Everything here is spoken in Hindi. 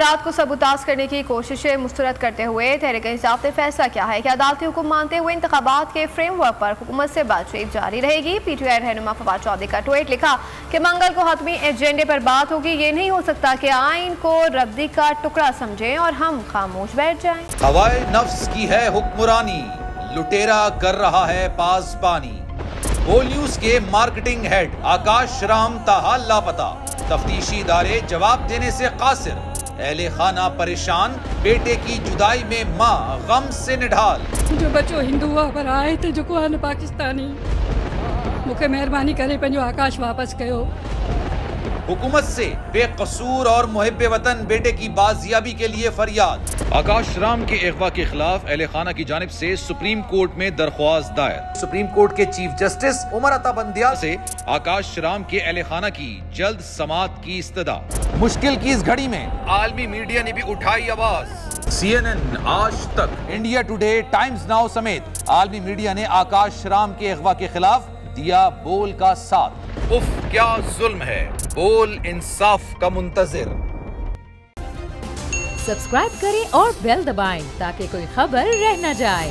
अफराद को सबूताज करने की कोशिशें मुस्तरद करते हुए तहरीक इंसाफ ने फैसला किया है कि अदालती हुक्म मानते हुए इंतखाबात के फ्रेमवर्क पर हुकूमत से बातचीत जारी रहेगी। PTI रहनुमा फवाद चौधरी का ट्वीट लिखा कि मंगल को हतमी एजेंडे पर बात होगी। ये नहीं हो सकता कि आइन को रद्दी का टुकड़ा समझें और हम खामोश बैठ जाएं। हवाए नफ्स की है हुक्मरानी, लुटेरा कर रहा है पासबानी। बोल न्यूज के मार्केटिंग हेड आकाश राम ताहा लापता, तफ्तीशी इदारे जवाब देने से कासिर। अहले खाना परेशान, बेटे की जुदाई में माँ गम से निढाल। जो बच्चो हिंदू पर आए थे जो को पाकिस्तानी, मुखे मेहरबानी करे पंहिंजो आकाश वापस कयो। हुकूमत से बेकसूर और मुहिब्बे वतन बेटे की बाजियाबी के लिए फरियाद। आकाश राम के अगवा के खिलाफ अहले खाना की जानिब से सुप्रीम कोर्ट में दरख्वास्त दायर। सुप्रीम कोर्ट के चीफ जस्टिस उमर अता बंदियाल से आकाश राम के अहले खाना की जल्द समाअत की इस्तदा। मुश्किल की इस घड़ी में आलमी मीडिया ने भी उठाई आवाज। CNN, आज तक, इंडिया टुडे, टाइम्स नाउ समेत आलमी मीडिया ने आकाश राम के अगवा के खिलाफ दिया बोल का साथ। उफ क्या जुल्म है, बोल इंसाफ का मुंतजिर। सब्सक्राइब करें और बेल दबाएं ताकि कोई खबर रह न जाए।